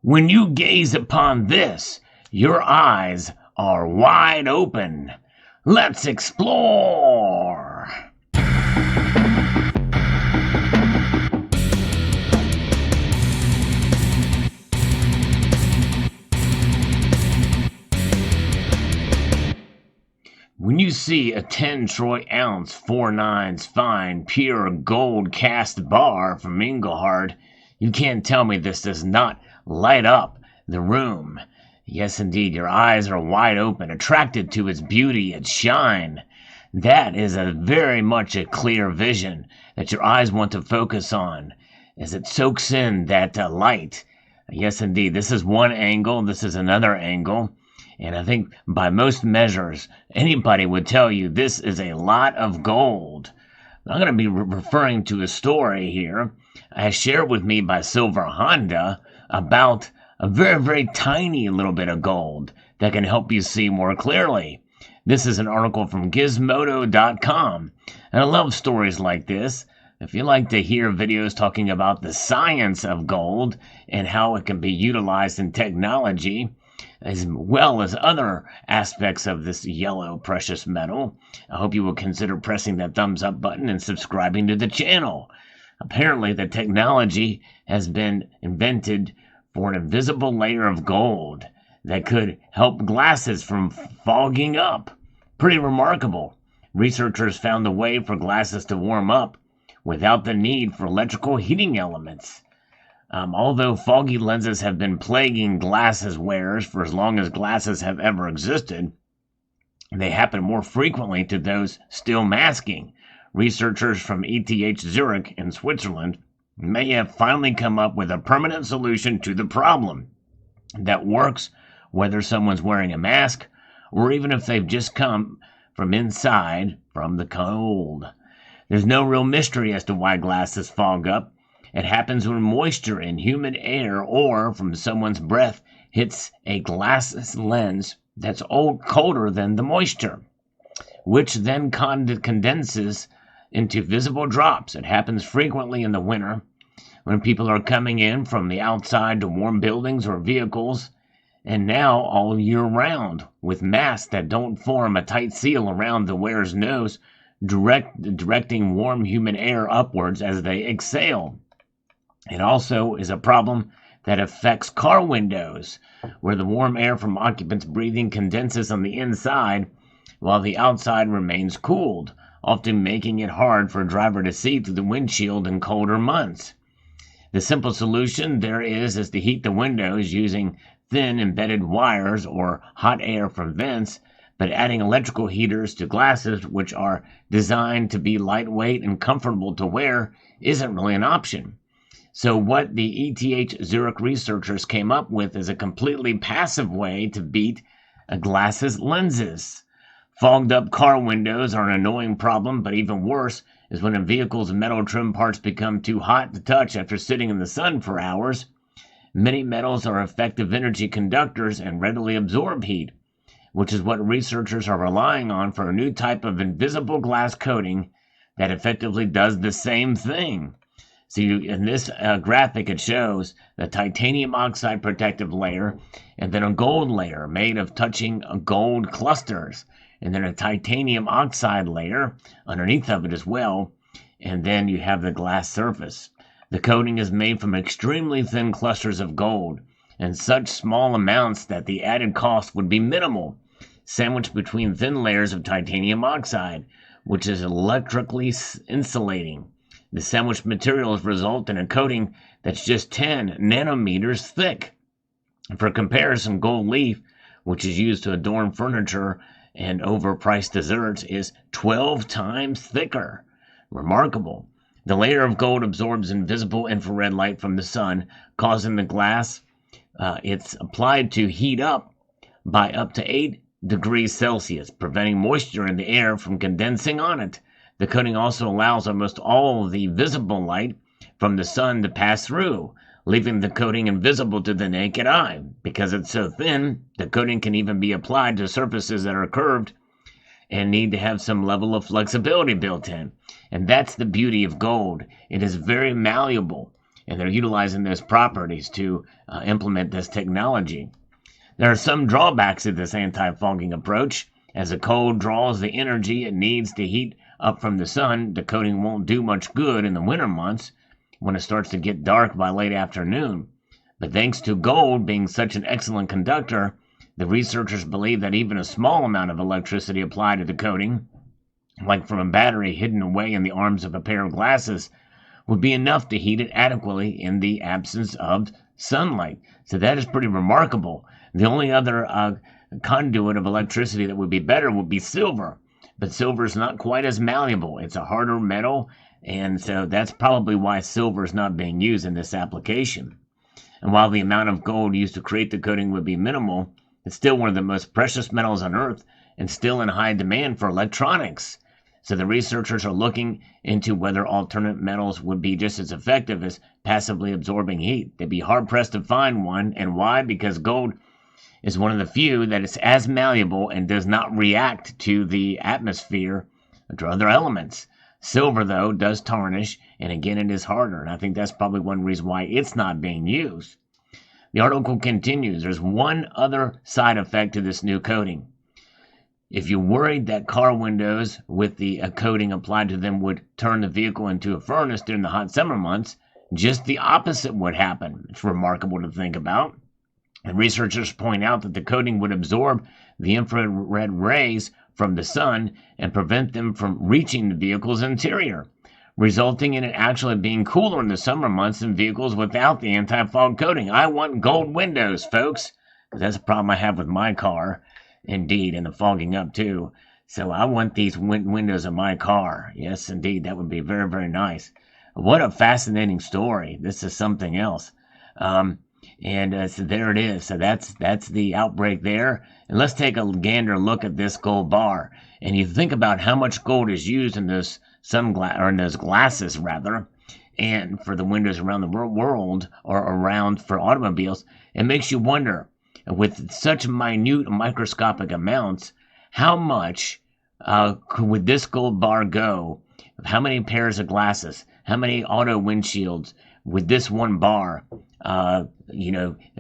When you gaze upon this, your eyes are wide open. Let's explore! When you see a 10 troy ounce 4/9 fine pure gold cast bar from Engelhard, you can't tell me this does not light up the room. Yes, indeed, your eyes are wide open, attracted to its beauty, its shine. That is a very much a clear vision that your eyes want to focus on as it soaks in that light. Yes, indeed, this is one angle, this is another angle. And I think by most measures, anybody would tell you this is a lot of gold. I'm going to be referring to a story here shared with me by Silver Honda about a very, very tiny little bit of gold that can help you see more clearly. This is an article from Gizmodo.com. And I love stories like this. If you like to hear videos talking about the science of gold and how it can be utilized in technology, as well as other aspects of this yellow precious metal, I hope you will consider pressing that thumbs up button and subscribing to the channel. Apparently, the technology has been invented for an invisible layer of gold that could help glasses from fogging up. Pretty remarkable. Researchers found a way for glasses to warm up without the need for electrical heating elements. Although foggy lenses have been plaguing glasses wearers for as long as glasses have ever existed, they happen more frequently to those still masking. Researchers from ETH Zurich in Switzerland may have finally come up with a permanent solution to the problem that works whether someone's wearing a mask or even if they've just come from inside from the cold. There's no real mystery as to why glasses fog up. It happens when moisture in humid air or from someone's breath hits a glass lens that's colder than the moisture, which then condenses into visible drops. It happens frequently in the winter when people are coming in from the outside to warm buildings or vehicles, and now all year round with masks that don't form a tight seal around the wearer's nose, directing warm humid air upwards as they exhale. It also is a problem that affects car windows, where the warm air from occupants breathing condenses on the inside while the outside remains cooled, often making it hard for a driver to see through the windshield in colder months. The simple solution there is to heat the windows using thin embedded wires or hot air from vents, but adding electrical heaters to glasses which are designed to be lightweight and comfortable to wear isn't really an option. So what the ETH Zurich researchers came up with is a completely passive way to beat a glasses lenses. Fogged up car windows are an annoying problem, but even worse is when a vehicle's metal trim parts become too hot to touch after sitting in the sun for hours. Many metals are effective energy conductors and readily absorb heat, which is what researchers are relying on for a new type of invisible glass coating that effectively does the same thing. So in this graphic, it shows the titanium oxide protective layer and then a gold layer made of touching gold clusters, and then a titanium oxide layer underneath of it as well, and then you have the glass surface. The coating is made from extremely thin clusters of gold in such small amounts that the added cost would be minimal, sandwiched between thin layers of titanium oxide, which is electrically insulating. The sandwiched materials result in a coating that's just 10 nanometers thick. For comparison, gold leaf, which is used to adorn furniture and overpriced desserts, is 12 times thicker. Remarkable. The layer of gold absorbs invisible infrared light from the sun, causing the glass it's applied to heat up by up to 8 degrees Celsius, preventing moisture in the air from condensing on it. The coating also allows almost all of the visible light from the sun to pass through, leaving the coating invisible to the naked eye. Because it's so thin, the coating can even be applied to surfaces that are curved and need to have some level of flexibility built in. And that's the beauty of gold. It is very malleable. and they're utilizing those properties to implement this technology. There are some drawbacks to this anti-fogging approach. As the cold draws the energy it needs to heat up from the sun, the coating won't do much good in the winter months when it starts to get dark by late afternoon. But thanks to gold being such an excellent conductor, the researchers believe that even a small amount of electricity applied to the coating, like from a battery hidden away in the arms of a pair of glasses, would be enough to heat it adequately in the absence of sunlight. So that is pretty remarkable. The only other conduit of electricity that would be better would be silver, but silver is not quite as malleable. It's a harder metal, and so that's probably why silver is not being used in this application. And while the amount of gold used to create the coating would be minimal, it's still one of the most precious metals on Earth and still in high demand for electronics. So the researchers are looking into whether alternate metals would be just as effective as passively absorbing heat. They'd be hard-pressed to find one, and why? Because gold is one of the few that is as malleable and does not react to the atmosphere or to other elements. Silver, though, does tarnish, and again, it is harder, and I think that's probably one reason why it's not being used. The article continues, there's one other side effect to this new coating. If you're worried that car windows with the coating applied to them would turn the vehicle into a furnace during the hot summer months, just the opposite would happen. It's remarkable to think about. And researchers point out that the coating would absorb the infrared rays from the sun and prevent them from reaching the vehicle's interior, resulting in it actually being cooler in the summer months than vehicles without the anti-fog coating. I want gold windows, folks. That's a problem I have with my car, indeed, and the fogging up too. So I want these windows in my car. Yes, indeed, that would be very, very nice. What a fascinating story. This is something else. So there it is. So that's the outbreak there. And let's take a gander look at this gold bar. And you think about how much gold is used in those glasses rather, and for the windows around the world or around for automobiles. It makes you wonder, with such minute microscopic amounts, how much would this gold bar go? How many pairs of glasses? How many auto windshields would this one bar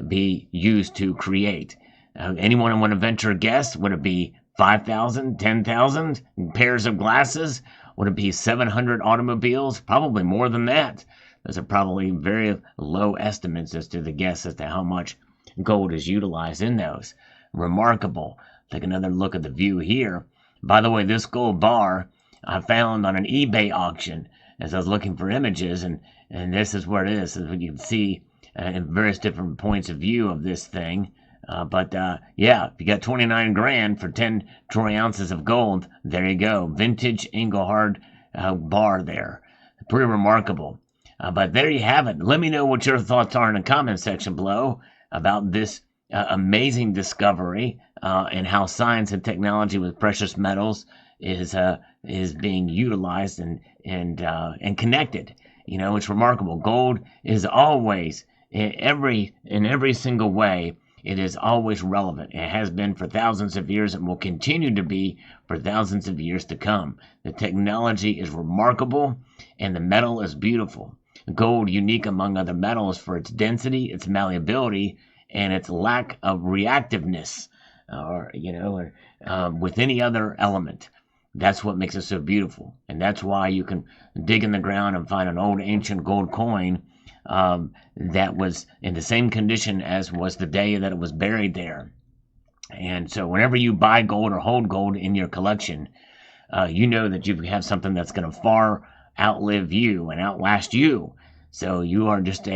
be used to create? Anyone want to venture a guess? Would it be 5,000, 10,000 pairs of glasses? Would it be 700 automobiles? Probably more than that. Those are probably very low estimates as to the guess as to how much gold is utilized in those. Remarkable. Take another look at the view here. By the way, this gold bar I found on an eBay auction as I was looking for images, and this is where it is. So you can see in various different points of view of this thing. Yeah, if you got 29 grand for 10 troy ounces of gold, there you go. Vintage Engelhard bar there. Pretty remarkable. But there you have it. Let me know what your thoughts are in the comment section below about this amazing discovery and how science and technology with precious metals is being utilized and connected. You know, it's remarkable. Gold is always in every single way. It is always relevant. It has been for thousands of years and will continue to be for thousands of years to come. The technology is remarkable and the metal is beautiful. Gold, unique among other metals for its density, its malleability, and its lack of reactiveness, with any other element. That's what makes it so beautiful. And that's why you can dig in the ground and find an old ancient gold coin that was in the same condition as was the day that it was buried there. And so whenever you buy gold or hold gold in your collection, you know that you have something that's going to far outlive you and outlast you. So you are just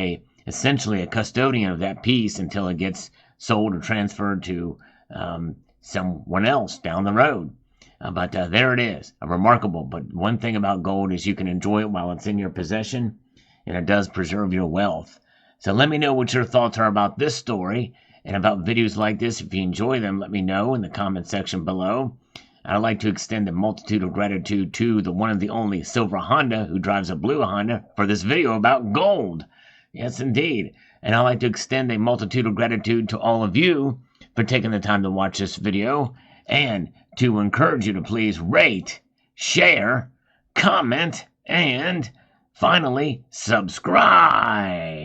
essentially a custodian of that piece until it gets sold or transferred to someone else down the road. But there it is, remarkable. But one thing about gold is you can enjoy it while it's in your possession, and it does preserve your wealth. So let me know what your thoughts are about this story and about videos like this. If you enjoy them, let me know in the comment section below. I'd like to extend a multitude of gratitude to the one and the only Silver Honda who drives a blue Honda for this video about gold. Yes, indeed. And I'd like to extend a multitude of gratitude to all of you for taking the time to watch this video, and to encourage you to please rate, share, comment, and Finally, subscribe!